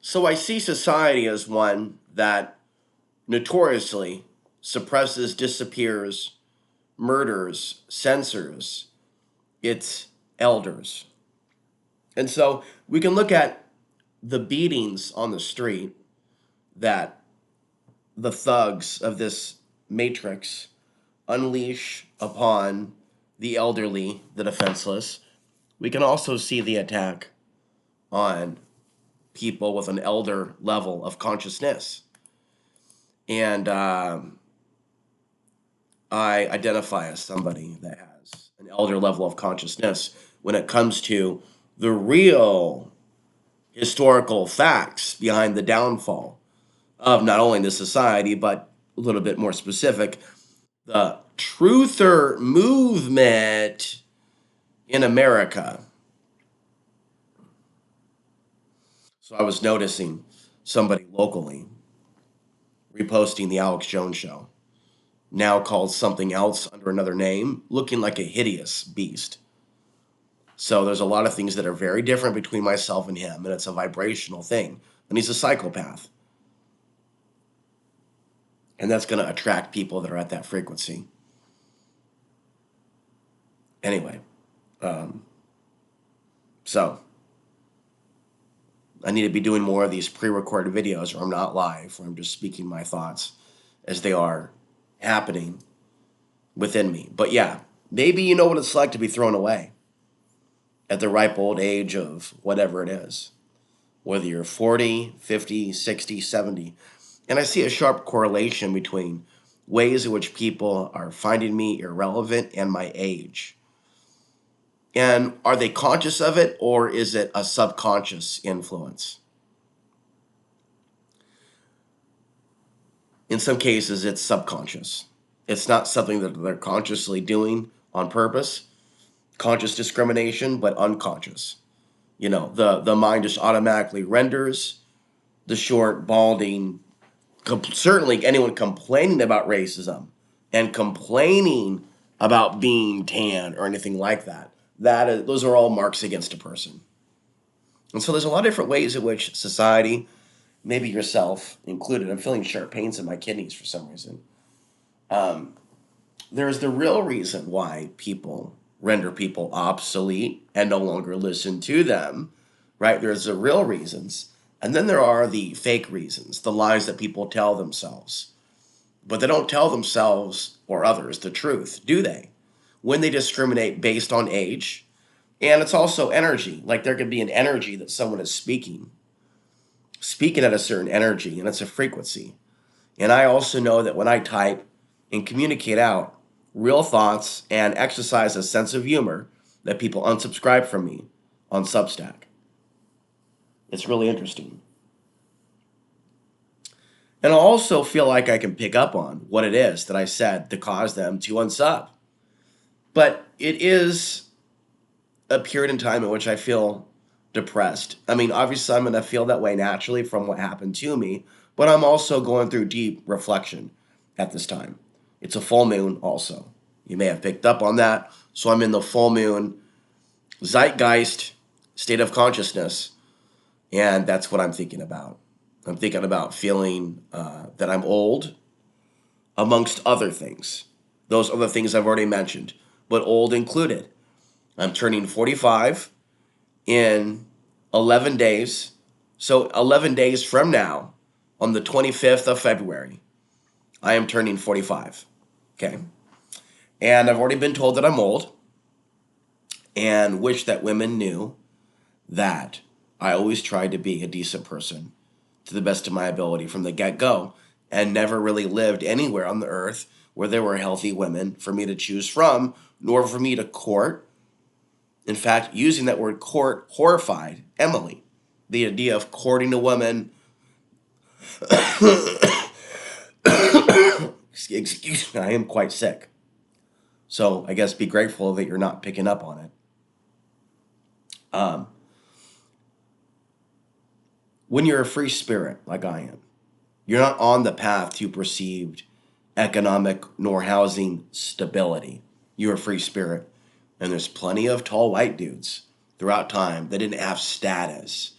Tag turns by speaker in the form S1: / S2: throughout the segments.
S1: So I see society as one that notoriously suppresses, disappears, murders, censors its elders. And so we can look at the beatings on the street that the thugs of this matrix unleash upon the elderly, the defenseless. We can also see the attack on people with an elder level of consciousness. And I identify as somebody that has an elder level of consciousness when it comes to the real historical facts behind the downfall of not only the society, but a little bit more specific, the truther movement in America. So I was noticing somebody locally reposting the Alex Jones show, now called something else under another name, looking like a hideous beast. So there's a lot of things that are very different between myself and him, and it's a vibrational thing. And he's a psychopath. And that's going to attract people that are at that frequency. Anyway, um, so I need to be doing more of these pre-recorded videos where I'm not live, where I'm just speaking my thoughts as they are happening within me. But yeah, maybe you know what it's like to be thrown away at the ripe old age of whatever it is, whether you're 40, 50, 60, 70. And I see a sharp correlation between ways in which people are finding me irrelevant and my age. And are they conscious of it, or is it a subconscious influence? In some cases, it's subconscious. It's not something that they're consciously doing on purpose, conscious discrimination, but unconscious. The mind just automatically renders the short, balding, certainly anyone complaining about racism and complaining about being tan or anything like that. Those are all marks against a person. And so there's a lot of different ways in which society, maybe yourself included, I'm feeling sharp pains in my kidneys for some reason. Um, there's the real reason why people render people obsolete and no longer listen to them, right? There's the real reasons. And then there are the fake reasons, the lies that people tell themselves. But they don't tell themselves or others the truth, do they? When they discriminate based on age. And it's also energy. Like there could be an energy that someone is speaking at a certain energy, and it's a frequency. And I also know that when I type and communicate out real thoughts and exercise a sense of humor, that people unsubscribe from me on Substack. It's really interesting. And I also feel like I can pick up on what it is that I said to cause them to unsub. But it is a period in time in which I feel depressed. I mean, obviously, I'm going to feel that way naturally from what happened to me, but I'm also going through deep reflection at this time. It's a full moon, also. You may have picked up on that. So I'm in the full moon zeitgeist state of consciousness, and that's what I'm thinking about. I'm thinking about feeling that I'm old, amongst other things. Those other things I've already mentioned, but old included. I'm turning 45 in 11 days. So 11 days from now, on the 25th of February, I am turning 45. Okay. And I've already been told that I'm old and wish that women knew that I always tried to be a decent person to the best of my ability from the get-go and never really lived anywhere on the earth where there were healthy women for me to choose from, nor for me to court. In fact, using that word court horrified Emily. The idea of courting a woman, excuse me, I am quite sick. So I guess be grateful that you're not picking up on it. Um, when you're a free spirit like I am, you're not on the path to perceived economic nor housing stability. You're a free spirit. And there's plenty of tall white dudes throughout time that didn't have status,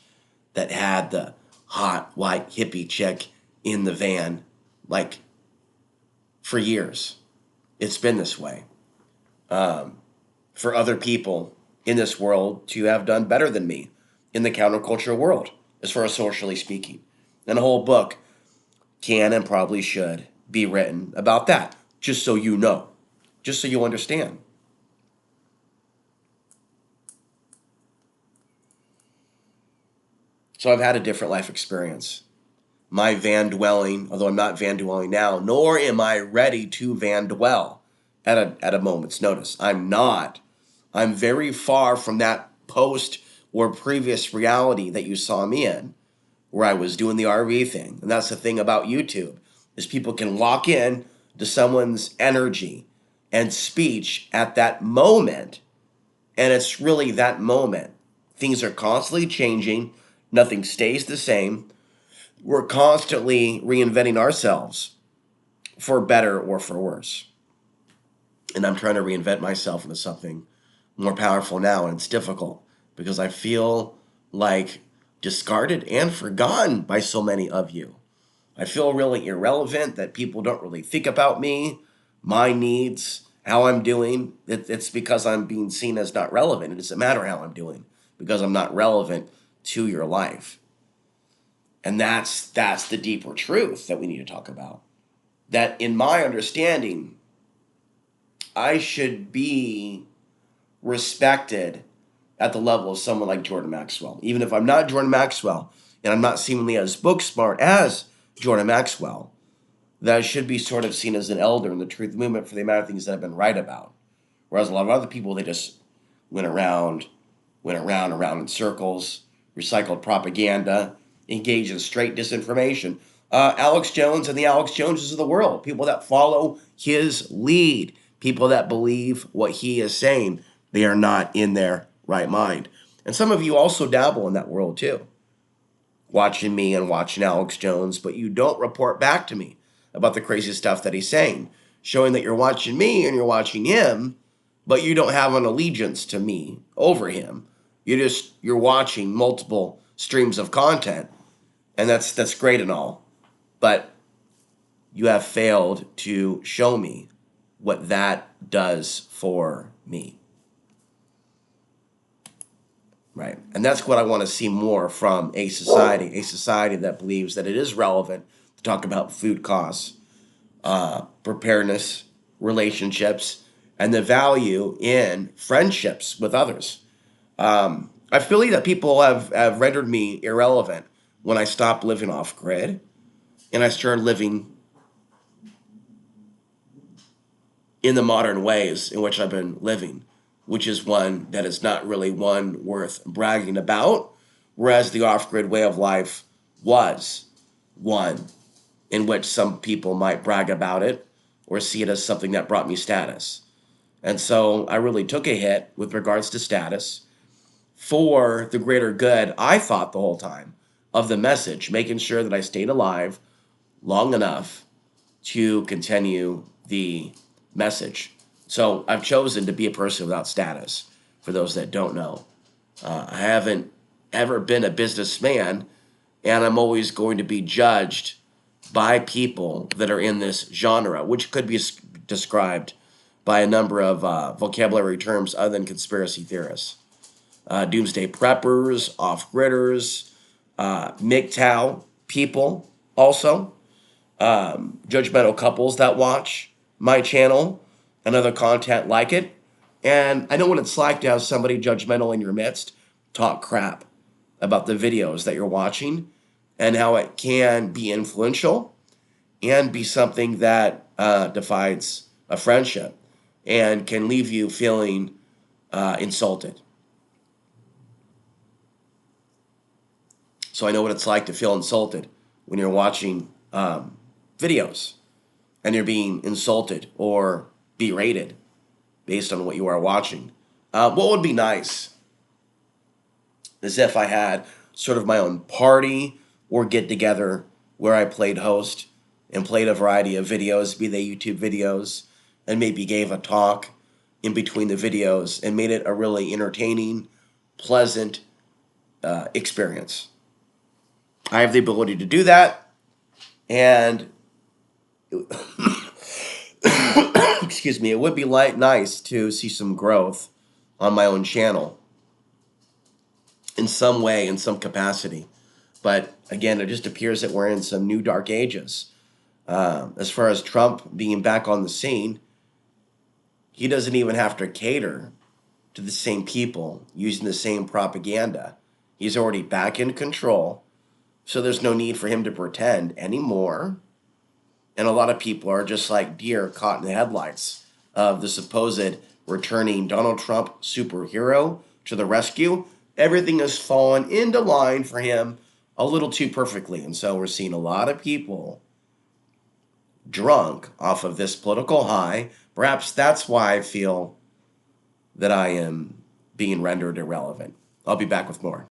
S1: that had the hot white hippie chick in the van, like, for years. It's been this way. For other people in this world to have done better than me in the counterculture world, as far as socially speaking. And a whole book can and probably should be written about that, just so you know, just so you understand. So I've had a different life experience. My van dwelling, although I'm not van dwelling now, nor am I ready to van dwell at a moment's notice. I'm not. I'm very far from that post or previous reality that you saw me in, where I was doing the RV thing. And that's the thing about YouTube, is people can lock in to someone's energy and speech at that moment. And it's really that moment. Things are constantly changing. Nothing stays the same. We're constantly reinventing ourselves for better or for worse. And I'm trying to reinvent myself into something more powerful now, and it's difficult because I feel like discarded and forgotten by so many of you. I feel really irrelevant, that people don't really think about me, my needs, how I'm doing. It's because I'm being seen as not relevant. It doesn't matter how I'm doing because I'm not relevant to your life. And that's the deeper truth that we need to talk about. That in my understanding, I should be respected at the level of someone like Jordan Maxwell. Even if I'm not Jordan Maxwell and I'm not seemingly as book smart as Jordan Maxwell, that I should be sort of seen as an elder in the truth movement for the amount of things that I've been right about. Whereas a lot of other people, they just went around in circles, recycled propaganda, engaged in straight disinformation. Alex Jones and the Alex Joneses of the world, people that follow his lead, people that believe what he is saying, they are not in their right mind. And some of you also dabble in that world too, watching me and watching Alex Jones, but you don't report back to me about the crazy stuff that he's saying, showing that you're watching me and you're watching him, but you don't have an allegiance to me over him. You're watching multiple streams of content, and that's great and all, but you have failed to show me what that does for me. Right. And that's what I want to see more from a society that believes that it is relevant to talk about food costs, preparedness, relationships, and the value in friendships with others. I feel like that people have rendered me irrelevant when I stopped living off grid and I started living in the modern ways in which I've been living, which is one that is not really one worth bragging about, whereas the off-grid way of life was one in which some people might brag about it or see it as something that brought me status. And so I really took a hit with regards to status for the greater good, I thought the whole time, of the message, making sure that I stayed alive long enough to continue the message. So I've chosen to be a person without status, for those that don't know. I haven't ever been a businessman, and I'm always going to be judged by people that are in this genre, which could be described by a number of vocabulary terms other than conspiracy theorists. Doomsday preppers, off-gridders, MGTOW people also, judgmental couples that watch my channel and other content like it. And I know what it's like to have somebody judgmental in your midst talk crap about the videos that you're watching and how it can be influential and be something that divides a friendship and can leave you feeling insulted. So I know what it's like to feel insulted when you're watching videos and you're being insulted or berated based on what you are watching. What would be nice is if I had sort of my own party or get together where I played host and played a variety of videos, be they YouTube videos, and maybe gave a talk in between the videos and made it a really entertaining, pleasant experience. I have the ability to do that, and excuse me, it would be nice to see some growth on my own channel in some way, in some capacity. But again, it just appears that we're in some new dark ages. As far as Trump being back on the scene, he doesn't even have to cater to the same people using the same propaganda. He's already back in control, so there's no need for him to pretend anymore. And a lot of people are just like deer caught in the headlights of the supposed returning Donald Trump superhero to the rescue. Everything has fallen into line for him a little too perfectly. And so we're seeing a lot of people drunk off of this political high. Perhaps that's why I feel that I am being rendered irrelevant. I'll be back with more.